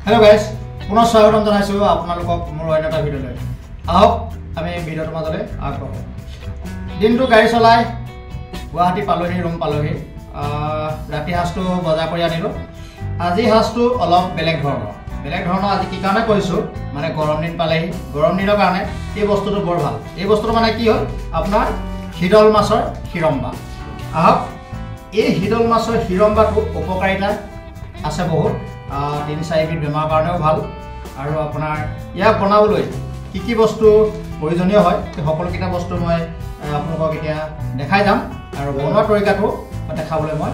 hello guys पुनः स्वागतम जनाइছো আপোনালোকক মোৰ অন্য এটা ভিডিঅলৈ আহক আমি ভিডিঅ'ৰ মাজলৈ আগবঢ়ো দিনটো গাড়ী চলাই গুৱাহাটী পালোহি ৰুম পালোহি ৰাতি হাসটো বজাৰ কৰি আনিলো আজি হাসটো অলপ বেলেগ ধৰণৰ আজি কি কাৰণে কৈছো মানে গৰম দিন পালেহি গৰম দিনৰ কাৰণে এই বস্তুটো বৰ ভাল এই বস্তুটো মানে কি হ'ল আপোনাৰ হিডল মাছৰ হিৰম্বা আহক এই হিডল মাছৰ হিৰম্বাটো উপকাৰিতা আছে বহুত 3-4 বিধ বেমাৰ কাৰণেও ভাল আৰু আপোনাৰ ইয়াক বনাবলৈ কি বস্তু প্ৰয়োজনীয় হয় সকলো কিটা বস্তু মই আপোনালোকক এতিয়া দেখাই যাম আৰু বনোৱাৰ তৰিকাটো দেখাবলৈ মই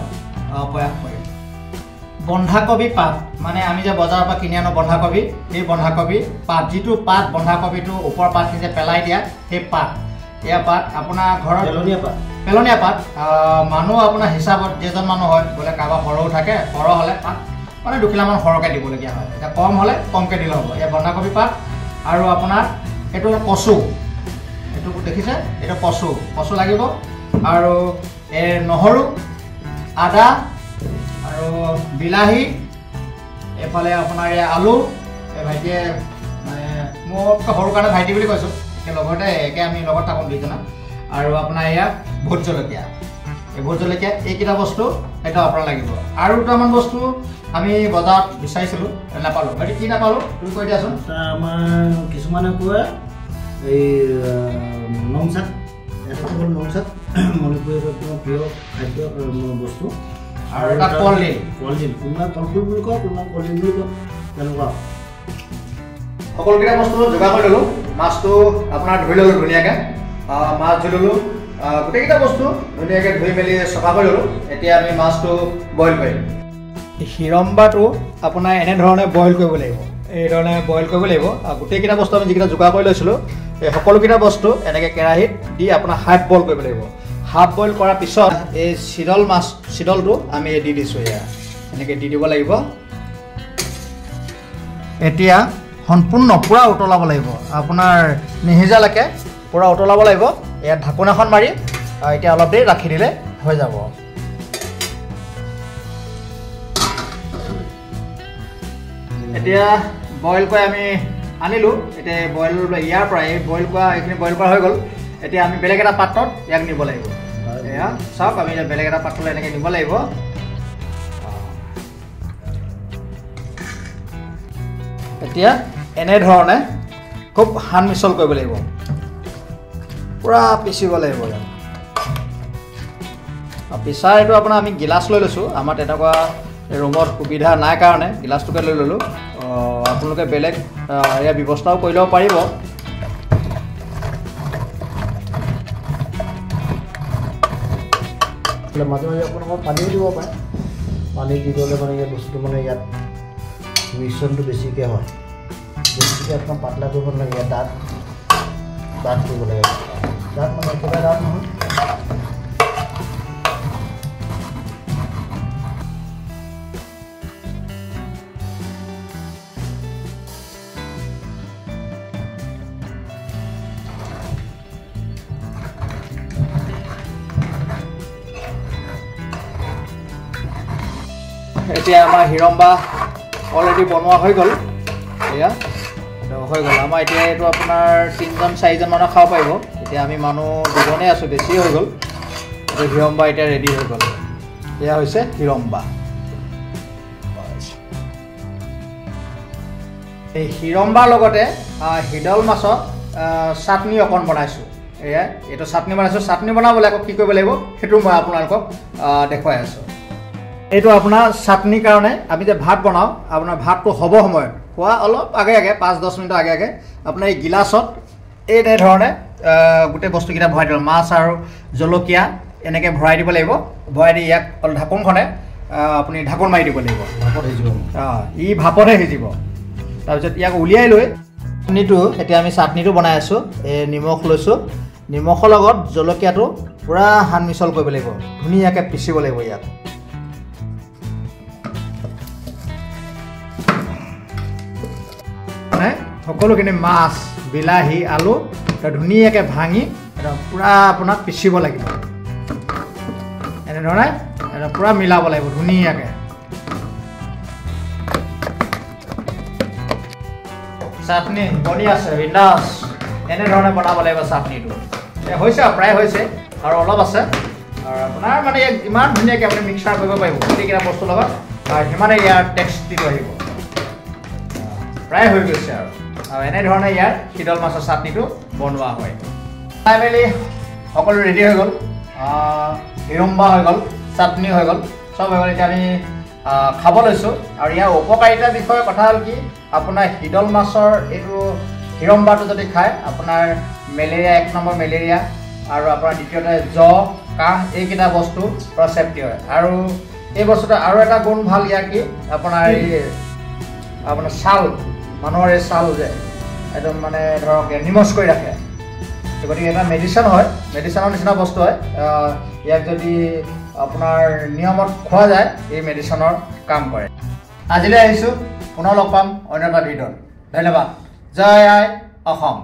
প্ৰয়াস কৰিম বন্ধাকবি পাত মানে আমি যে বজাৰৰ পৰা কিনি আনো বন্ধাকবি এই বন্ধাকবি পাত যিটো পাত বন্ধাকবিটো ওপৰ পাতখিনি যে পেলাই দিয়া সেই পাত এয়া পাত আপোনাৰ ঘৰৰ পেলনীয়া পাত মানুহ আপোনাৰ হিচাপত যেজন মানুহ হয় বোলে কাৰোবাৰ সৰহ থাকে সৰহ হ'লে পাত মানে 2 কিলোমান সৰহকৈ দিবলগীয়া হয় এটা কম হ'লে কমকৈ দিলে হ'ব এয়া বন্ধাকবি পাত আৰু আপোনাৰ এইটো কচু এইটো দেখিছে এটা কচু লাগিব আৰু নহৰু আদা আৰু বিলাহী এফালে আপোনাৰ আলু এই ভাইটিয়ে মানে মোক সৰু কাৰণে ভাইটি বুলি কৈছোঁ লগতে একে আমি লগত থাকোঁ দুইজনা আৰু আপোনাৰ এয়া ভোট জলকীয়া এই ভোট জলকীয়া এইকেইটা বস্তু এটা আপোনাৰ লাগিব আৰু দুটামান বস্তু আমি বজাৰত বিচাৰিছিলোঁ নাপালোঁ ভাইটি কি নাপালোঁ তুমি কৈ দিয়াচোন আমাৰ কিছুমানে কয় এই নংচাক এটা হ'ল নংচাক মণিপুৰৰ প্ৰিয় খাদ্য বস্তু আৰু এটা কলডিল কোনোবা কলফুল বুলি কয় কোনোবা কলডিল বুলি কয় তেনেকুৱা সকলোকেইটা বস্তু যোগাৰ কৰি ল'লোঁ মাছটো আপোনাৰ ধুই ল'লোঁ ধুনীয়াকৈ মাছ ধুই ল'লোঁ গোটেইকেইটা বস্তু ধুনীয়াকৈ ধুই মেলি চফা কৰি ল'লোঁ এতিয়া আমি মাছটো বইল কৰিম হিৰম্বাটো আপোনাৰ এনেধৰণে বইল কৰিব লাগিব এইধৰণে বইল কৰিব লাগিব আৰু গোটেইকেইটা বস্তু আমি যিকেইটা যোগাৰ কৰি লৈছিলোঁ এই সকলোকেইটা বস্তু এনেকৈ কেৰাহীত দি আপোনাৰ হাফ বইল কৰিব লাগিব হাফ বইল কৰাৰ পিছত এই চিডলটো আমি দি দিছোঁ এয়া এনেকৈ দি দিব লাগিব এতিয়া সম্পূৰ্ণ পূৰা উতলাব লাগিব আপোনাৰ নিসিজালৈকে পূৰা উতলাব লাগিব ইয়াত ঢাকোন এখন মাৰি এতিয়া অলপ দেৰি ৰাখি দিলে হৈ যাব এতিয়া বইল কৰি আমি আনিলোঁ এতিয়া বইল ইয়াৰ পৰা এই এইখিনি বইল কৰা হৈ গ'ল এতিয়া আমি বেলেগ এটা পাত্ৰত ইয়াক নিব লাগিব এয়া চাওক আমি এতিয়া বেলেগ এটা পাত্ৰলৈ এনেকৈ নিব লাগিব এতিয়া এনেধৰণে খুব সান মিছল কৰিব লাগিব পূৰা পিচিব লাগিব ইয়াত পিছাৰ এইটো আপোনাৰ আমি গিলাচ লৈ লৈছোঁ আমাৰ তেনেকুৱা ৰুমত সুবিধা নাই কাৰণে গিলাচটোকে লৈ ল'লোঁ আপোনালোকে বেলেগ ইয়াৰ ব্যৱস্থাও কৰি ল'ব পাৰিব মাজে মাজে আপোনালোকৰ পানীও দিব পাৰে পানী দি গ'লে মানে এই বস্তুটো মানে ইয়াত মিশ্ৰণটো বেছিকৈ হয় বেছিকৈ একদম পাতলা কৰিব নালাগে ইয়াত ডাঠ কৰিব লাগে ডাঠ মানে একেবাৰে ডাঠ নহয় এতিয়া আমাৰ হিৰম্বা অলৰেডি বনোৱা হৈ গ'ল এয়া হৈ গ'ল আমাৰ এতিয়া এইটো আপোনাৰ 3-4জন মানুহ খাব পাৰিব এতিয়া আমি মানুহ 2জনেই আছোঁ বেছি হৈ গ'ল এতিয়া হিৰম্বা এতিয়া ৰেডি হৈ গ'ল এয়া হৈছে হিৰম্বা এই হিৰম্বাৰ লগতে হিডল মাছৰ চাটনি অকণ বনাইছোঁ এয়া এইটো চাটনি বনাইছোঁ চাটনি বনাবলৈ আকৌ কি কৰিব লাগিব সেইটো মই আপোনালোকক দেখুৱাই আছোঁ এইটো আপোনাৰ চাটনিৰ কাৰণে আমি যে ভাত বনাওঁ আপোনাৰ ভাতটো হ'ব সময়ত খোৱা অলপ আগে 5-10 মিনিটৰ আগে আপোনাৰ এই গিলাচত এনেধৰণে গোটেই বস্তুকেইটা ভৰাই দিব মাছ আৰু জলকীয়া এনেকৈ ভৰাই দিব লাগিব ভৰাই দি ইয়াক ঢাকোনখনে আপুনি ঢাকোন মাৰি দিব লাগিব ভাপত সিজিব ই ভাপতহে সিজিব তাৰপিছত ইয়াক উলিয়াই লৈ চাটনিটো এতিয়া আমি চাটনিটো বনাই আছোঁ এই নিমখ লৈছোঁ নিমখৰ লগত জলকীয়াটো পূৰা সান মিছল কৰিব লাগিব ধুনীয়াকৈ পিচিব লাগিব ইয়াত সকলোখিনি মাছ বিলাহী আলু ধুনীয়াকৈ ভাঙি একদম পূৰা আপোনাক পিচিব লাগিব এনেধৰণে পূৰা মিলাব লাগিব ধুনীয়াকৈ চাটনি বনি আছে বিন্দাছ এনেধৰণে বনাব লাগিব চাটনিটো হৈছে প্ৰায় হৈছে আৰু অলপ আছে আৰু আপোনাৰ মানে ইমান ধুনীয়াকৈ আপুনি মিক্সাৰ কৰিব পাৰিব গোটেইকেইটা বস্তুৰ লগত আৰু সিমানে ইয়াৰ টেক্সটিটো আহিব প্ৰায় হৈ গৈছে আৰু এনেধৰণে ইয়াৰ শীতল মাছৰ চাটনিটো বনোৱা হয় খাই মেলি সকলো ৰেডি হৈ গ'ল হিৰম্বা হৈ গ'ল চাটনি হৈ গ'ল চব হৈ গ'ল এতিয়া আমি খাব লৈছোঁ আৰু ইয়াৰ উপকাৰিতাৰ বিষয়ে কথা হ'ল কি আপোনাৰ শীতল মাছৰ এইটো হিৰম্বাটো যদি খায় আপোনাৰ মেলেৰিয়া 1 নম্বৰ মেলেৰিয়া আৰু আপোনাৰ দ্বিতীয়তে জ্বৰ কাহ এইকেইটা বস্তু পৰা চেফটি হয় আৰু এই বস্তুটো আৰু এটা গুণ ভাল ইয়াৰ কি আপোনাৰ এই আপোনাৰ ছাল মানুহৰ এই ছাল যে একদম মানে ধৰক নিমজ কৰি ৰাখে গতিকে এটা মেডিচিন হয় মেডিচিনৰ নিচিনা বস্তু হয় ইয়াক যদি আপোনাৰ নিয়মত খোৱা যায় এই মেডিচিনৰ কাম কৰে আজিলৈ আহিছোঁ পুনৰ লগ পাম অন্য এটা ভিডিঅ'ত ধন্যবাদ জয় আই অসম